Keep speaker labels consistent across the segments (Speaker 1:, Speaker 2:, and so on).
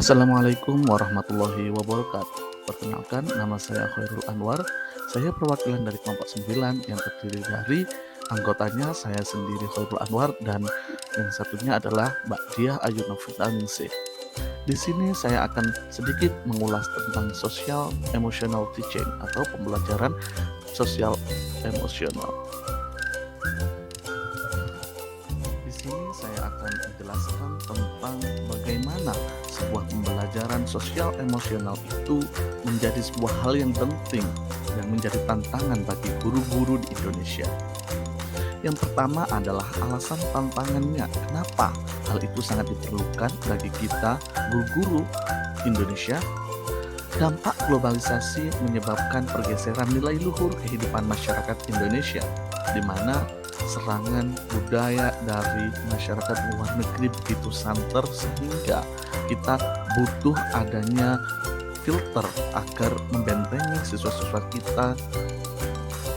Speaker 1: Assalamualaikum warahmatullahi wabarakatuh. Perkenalkan, nama saya Khairul Anwar. Saya perwakilan dari kelompok 9 yang terdiri dari anggotanya saya sendiri Khairul Anwar dan yang satunya adalah Mbak Diah Ayu Novitaningsih. Di sini saya akan sedikit mengulas tentang social emotional teaching atau pembelajaran sosial emosional. Di sini saya akan menjelaskan tentang bagaimana sebuah pembelajaran sosial emosional itu menjadi sebuah hal yang penting dan menjadi tantangan bagi guru-guru di Indonesia. Yang pertama adalah alasan tantangannya. Kenapa hal itu sangat diperlukan bagi kita guru-guru Indonesia? Dampak globalisasi menyebabkan pergeseran nilai luhur kehidupan masyarakat Indonesia, di mana serangan budaya dari masyarakat luar negeri begitu santer sehingga kita butuh adanya filter agar membentengi siswa-siswa kita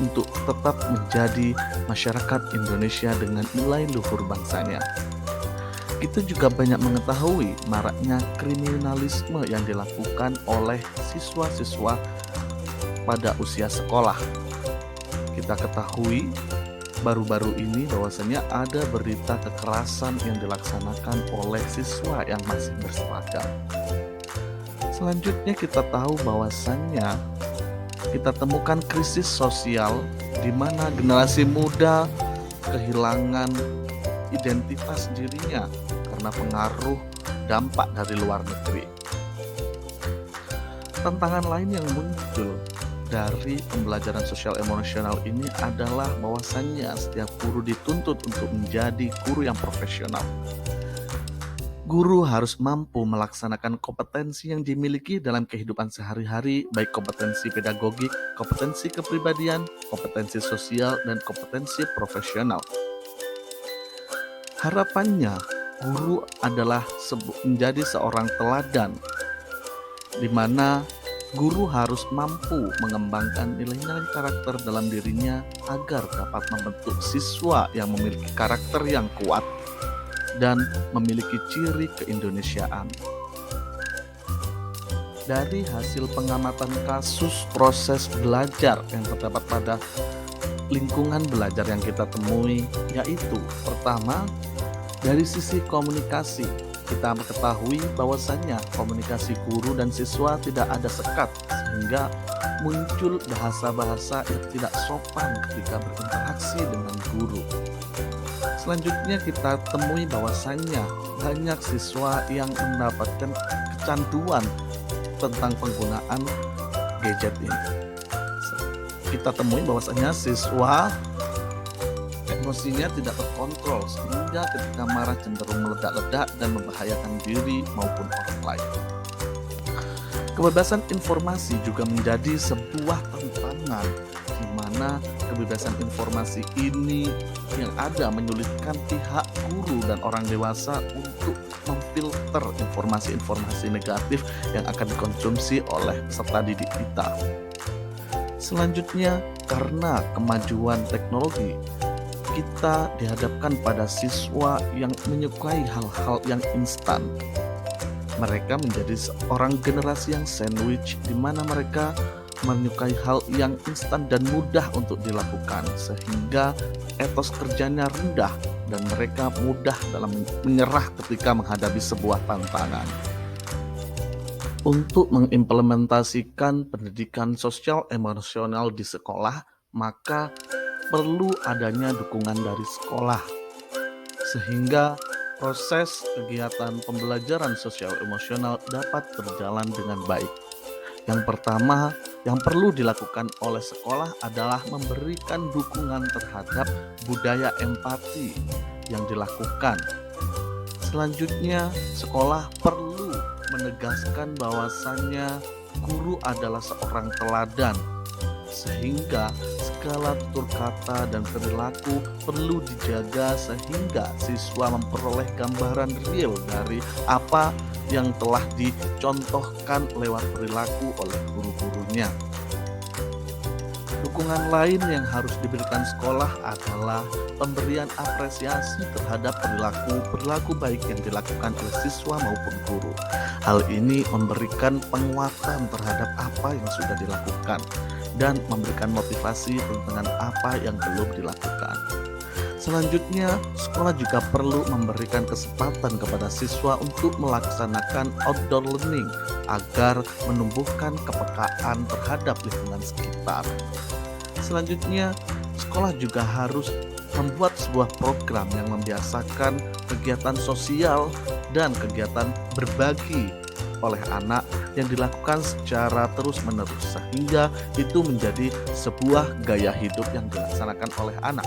Speaker 1: untuk tetap menjadi masyarakat Indonesia dengan nilai luhur bangsanya. Kita juga banyak mengetahui maraknya kriminalisme yang dilakukan oleh siswa-siswa pada usia sekolah. Kita ketahui baru-baru ini bahwasanya ada berita kekerasan yang dilaksanakan oleh siswa yang masih berseragam. Selanjutnya kita tahu bahwasannya kita temukan krisis sosial di mana generasi muda kehilangan identitas dirinya karena pengaruh dampak dari luar negeri. Tantangan lain yang muncul dari pembelajaran sosial emosional ini adalah bahwasannya setiap guru dituntut untuk menjadi guru yang profesional. Guru harus mampu melaksanakan kompetensi yang dimiliki dalam kehidupan sehari-hari, baik kompetensi pedagogik, kompetensi kepribadian, kompetensi sosial, dan kompetensi profesional. Harapannya, guru adalah menjadi seorang teladan, di mana guru harus mampu mengembangkan nilai-nilai karakter dalam dirinya agar dapat membentuk siswa yang memiliki karakter yang kuat dan memiliki ciri keindonesiaan. Dari hasil pengamatan kasus proses belajar yang terdapat pada lingkungan belajar yang kita temui, yaitu pertama, dari sisi komunikasi, kita mengetahui bahwasannya komunikasi guru dan siswa tidak ada sekat sehingga muncul bahasa-bahasa yang tidak sopan ketika berinteraksi dengan guru. Selanjutnya kita temui bahwasannya banyak siswa yang mendapatkan kecanduan tentang penggunaan gadget ini. Kita temui bahwasannya siswa emosinya tidak terkontrol sehingga ketika marah cenderung meledak-ledak dan membahayakan diri maupun orang lain. Kebebasan informasi juga menjadi sebuah tantangan di mana kebebasan informasi ini yang ada menyulitkan pihak guru dan orang dewasa untuk memfilter informasi-informasi negatif yang akan dikonsumsi oleh peserta didik kita. Selanjutnya, karena kemajuan teknologi, kita dihadapkan pada siswa yang menyukai hal-hal yang instan. Mereka menjadi seorang generasi yang sandwich, di mana mereka menyukai hal yang instan dan mudah untuk dilakukan, sehingga etos kerjanya rendah dan mereka mudah dalam menyerah ketika menghadapi sebuah tantangan. Untuk mengimplementasikan pendidikan sosial emosional di sekolah, maka perlu adanya dukungan dari sekolah, sehingga proses kegiatan pembelajaran sosial emosional dapat berjalan dengan baik. Yang pertama yang perlu dilakukan oleh sekolah adalah memberikan dukungan terhadap budaya empati yang dilakukan. Selanjutnya, sekolah perlu menegaskan bahwasannya guru adalah seorang teladan, sehingga segala tutur kata dan perilaku perlu dijaga sehingga siswa memperoleh gambaran real dari apa yang telah dicontohkan lewat perilaku oleh guru-gurunya. Dukungan lain yang harus diberikan sekolah adalah pemberian apresiasi terhadap perilaku baik yang dilakukan oleh siswa maupun guru. Hal ini memberikan penguatan terhadap apa yang sudah dilakukan dan memberikan motivasi tentang apa yang belum dilakukan. Selanjutnya, sekolah juga perlu memberikan kesempatan kepada siswa untuk melaksanakan outdoor learning agar menumbuhkan kepekaan terhadap lingkungan sekitar. Selanjutnya, sekolah juga harus membuat sebuah program yang membiasakan kegiatan sosial dan kegiatan berbagi oleh anak yang dilakukan secara terus-menerus sehingga itu menjadi sebuah gaya hidup yang dilaksanakan oleh anak.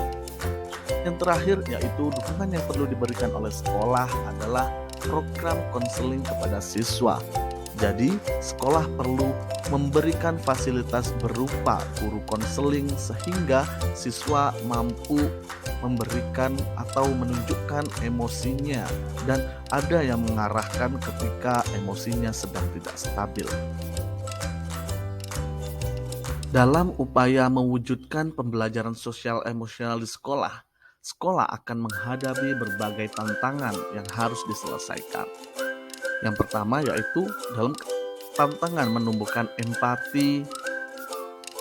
Speaker 1: Yang terakhir yaitu dukungan yang perlu diberikan oleh sekolah adalah program konseling kepada siswa. Jadi, sekolah perlu memberikan fasilitas berupa guru konseling sehingga siswa mampu memberikan atau menunjukkan emosinya dan ada yang mengarahkan ketika emosinya sedang tidak stabil. Dalam upaya mewujudkan pembelajaran sosial emosional di sekolah, sekolah akan menghadapi berbagai tantangan yang harus diselesaikan. Yang pertama yaitu dalam tantangan menumbuhkan empati.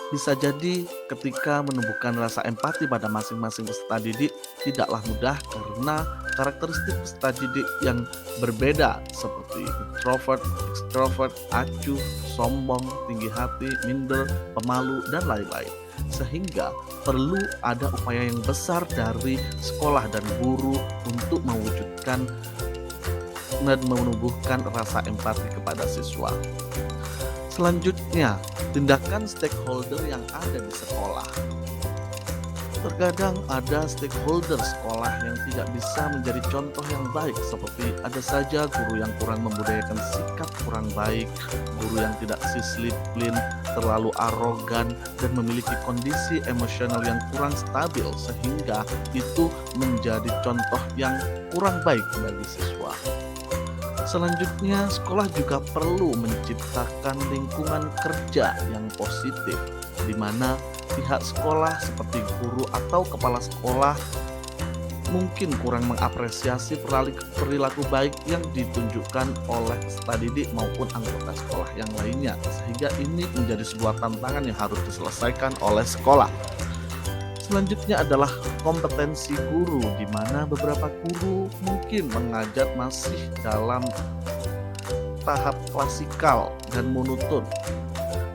Speaker 1: Bisa jadi ketika menumbuhkan rasa empati pada masing-masing peserta didik tidaklah mudah karena karakteristik peserta didik yang berbeda seperti introvert, extrovert, acuh, sombong, tinggi hati, minder, pemalu, dan lain-lain. Sehingga perlu ada upaya yang besar dari sekolah dan guru untuk mewujudkan dan menumbuhkan rasa empati kepada siswa. Selanjutnya, tindakan stakeholder yang ada di sekolah. Terkadang ada stakeholder sekolah yang tidak bisa menjadi contoh yang baik, seperti ada saja guru yang kurang membudayakan sikap kurang baik, guru yang tidak disiplin, terlalu arogan, dan memiliki kondisi emosional yang kurang stabil sehingga itu menjadi contoh yang kurang baik bagi siswa. Selanjutnya, sekolah juga perlu menciptakan lingkungan kerja yang positif, di mana pihak sekolah seperti guru atau kepala sekolah mungkin kurang mengapresiasi perilaku baik yang ditunjukkan oleh peserta didik maupun anggota sekolah yang lainnya, sehingga ini menjadi sebuah tantangan yang harus diselesaikan oleh sekolah. Selanjutnya adalah kompetensi guru, di mana beberapa guru mungkin mengajar masih dalam tahap klasikal dan monoton,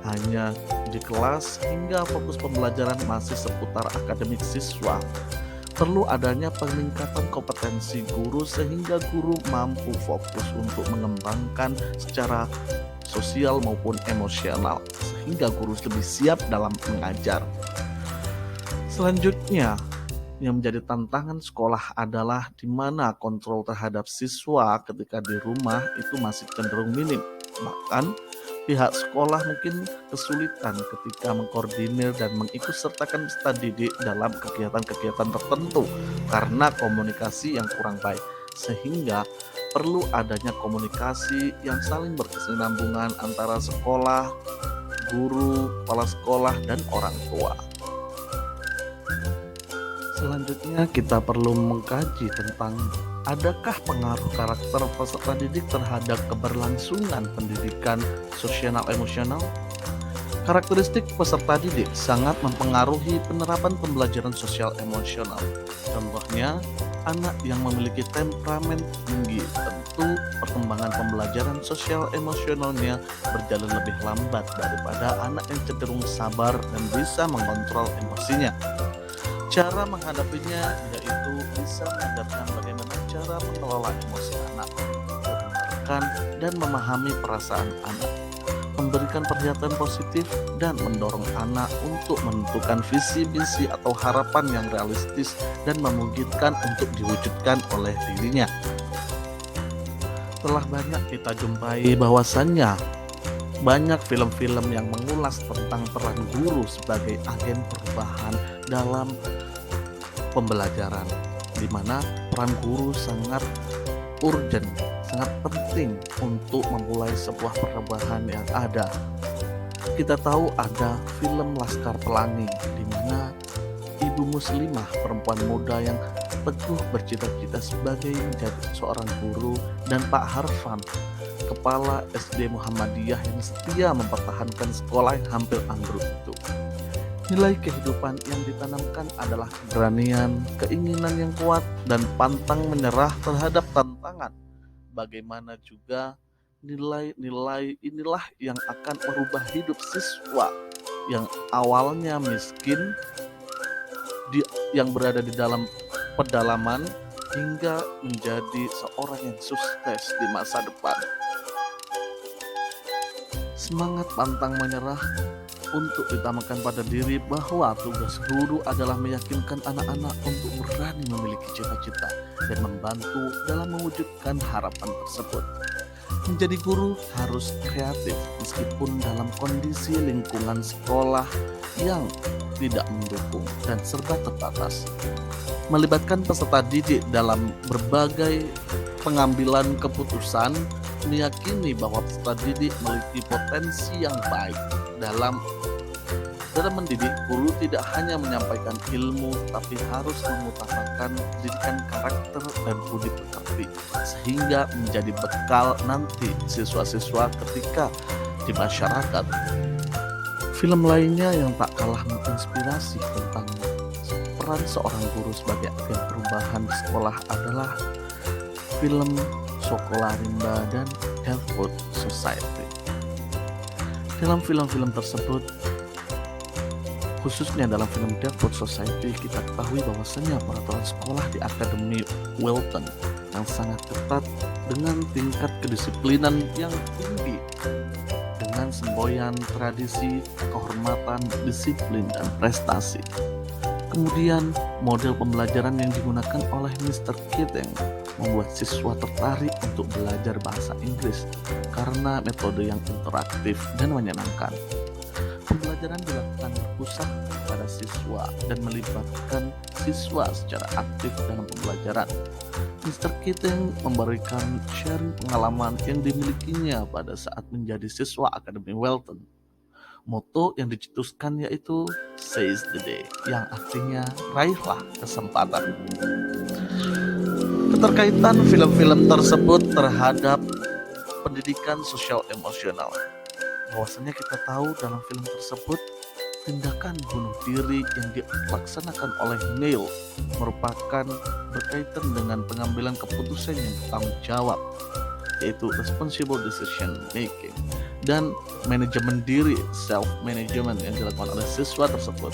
Speaker 1: hanya di kelas hingga fokus pembelajaran masih seputar akademik siswa. Perlu adanya peningkatan kompetensi guru sehingga guru mampu fokus untuk mengembangkan secara sosial maupun emosional, sehingga guru lebih siap dalam mengajar. Selanjutnya, yang menjadi tantangan sekolah adalah di mana kontrol terhadap siswa ketika di rumah itu masih cenderung minim. Bahkan, pihak sekolah mungkin kesulitan ketika mengkoordinir dan mengikutsertakan peserta didik dalam kegiatan-kegiatan tertentu karena komunikasi yang kurang baik. Sehingga perlu adanya komunikasi yang saling berkesinambungan antara sekolah, guru, kepala sekolah, dan orang tua. Selanjutnya kita perlu mengkaji tentang adakah pengaruh karakter peserta didik terhadap keberlangsungan pendidikan sosial emosional. Karakteristik peserta didik sangat mempengaruhi penerapan pembelajaran sosial emosional. Contohnya, anak yang memiliki temperamen tinggi tentu perkembangan pembelajaran sosial emosionalnya berjalan lebih lambat daripada anak yang cenderung sabar dan bisa mengontrol emosinya. Cara menghadapinya yaitu bisa mengajarkan bagaimana cara mengelola emosi anak, mendengarkan dan memahami perasaan anak, memberikan perhatian positif dan mendorong anak untuk menentukan visi misi atau harapan yang realistis dan memungkinkan untuk diwujudkan oleh dirinya. Telah banyak kita jumpai bahwasannya banyak film-film yang mengulas tentang peran guru sebagai agen perubahan dalam pembelajaran, di mana peran guru sangat urgent, sangat penting untuk memulai sebuah perubahan yang ada. Kita tahu ada film Laskar Pelangi, di mana ibu muslimah perempuan muda yang teguh bercita-cita sebagai menjadi seorang guru, dan Pak Harfan kepala SD Muhammadiyah yang setia mempertahankan sekolah yang hampir ambruk itu. Nilai kehidupan yang ditanamkan adalah keberanian, keinginan yang kuat, dan pantang menyerah terhadap tantangan. Bagaimana juga nilai-nilai inilah yang akan merubah hidup siswa yang awalnya miskin, yang berada di dalam pedalaman, hingga menjadi seorang yang sukses di masa depan. Semangat pantang menyerah untuk ditamakan pada diri bahwa tugas guru adalah meyakinkan anak-anak untuk berani memiliki cita-cita dan membantu dalam mewujudkan harapan tersebut. Menjadi guru harus kreatif meskipun dalam kondisi lingkungan sekolah yang tidak mendukung dan serba terbatas. Melibatkan peserta didik dalam berbagai pengambilan keputusan, meyakini bahwa peserta didik memiliki potensi yang baik dalam mendidik. Guru tidak hanya menyampaikan ilmu, tapi harus mengutamakan pendidikan karakter dan budi pekerti, sehingga menjadi bekal nanti siswa-siswa ketika di masyarakat. Film lainnya yang tak kalah menginspirasi tentang peran seorang guru sebagai agen perubahan di sekolah adalah film Sekolah Rimba dan Deafwood Society. Film-film tersebut, khususnya dalam film Deafwood Society, kita ketahui bahwasanya peraturan sekolah di Akademi Wilton yang sangat ketat dengan tingkat kedisiplinan yang tinggi, dengan semboyan tradisi, kehormatan, disiplin, dan prestasi. Kemudian model pembelajaran yang digunakan oleh Mr. Keating membuat siswa tertarik untuk belajar bahasa Inggris karena metode yang interaktif dan menyenangkan. Pembelajaran dilakukan berpusat pada siswa dan melibatkan siswa secara aktif dalam pembelajaran. Mr. Keating memberikan sharing pengalaman yang dimilikinya pada saat menjadi siswa Akademi Wilton. Moto yang dicetuskan yaitu Seize the Day, yang artinya raihlah kesempatan. Keterkaitan film-film tersebut terhadap pendidikan sosial emosional, bahwasanya kita tahu dalam film tersebut tindakan bunuh diri yang dilaksanakan oleh Neil merupakan berkaitan dengan pengambilan keputusan yang bertanggung jawab, yaitu responsible decision making, dan manajemen diri, self management, yang dilakukan oleh siswa tersebut.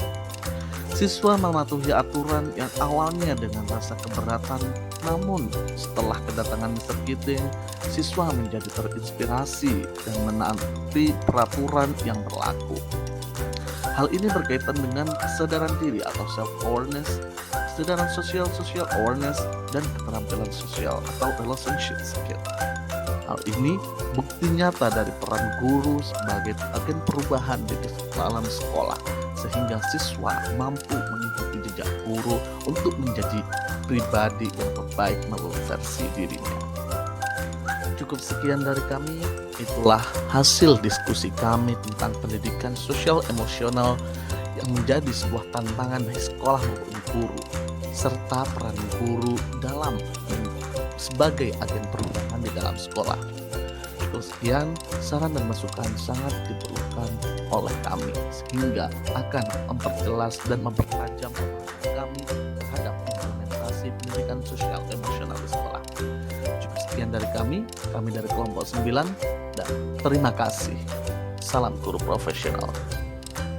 Speaker 1: Siswa mematuhi aturan yang awalnya dengan rasa keberatan, namun setelah kedatangan Mr. Keating, siswa menjadi terinspirasi dan menaati peraturan yang berlaku. Hal ini berkaitan dengan kesadaran diri atau self-awareness, kesadaran social awareness, dan keterampilan sosial atau relationship skill. Hal ini bukti nyata dari peran guru sebagai agen perubahan di dalam sekolah, sehingga siswa mampu mengikuti jejak guru untuk menjadi pribadi yang terbaik menurut versi dirinya. Cukup sekian dari kami. Itulah hasil diskusi kami tentang pendidikan sosial emosional yang menjadi sebuah tantangan bagi sekolah maupun guru, serta peran guru dalam sebagai agen perubahan di dalam sekolah. Cukup sekian, saran dan masukan sangat diperlukan oleh kami, sehingga akan memperjelas dan mempertajam pemahaman kami terhadap implementasi pendidikan sosial emosional di sekolah. Cukup sekian dari kami dari kelompok 9, dan terima kasih. Salam guru profesional.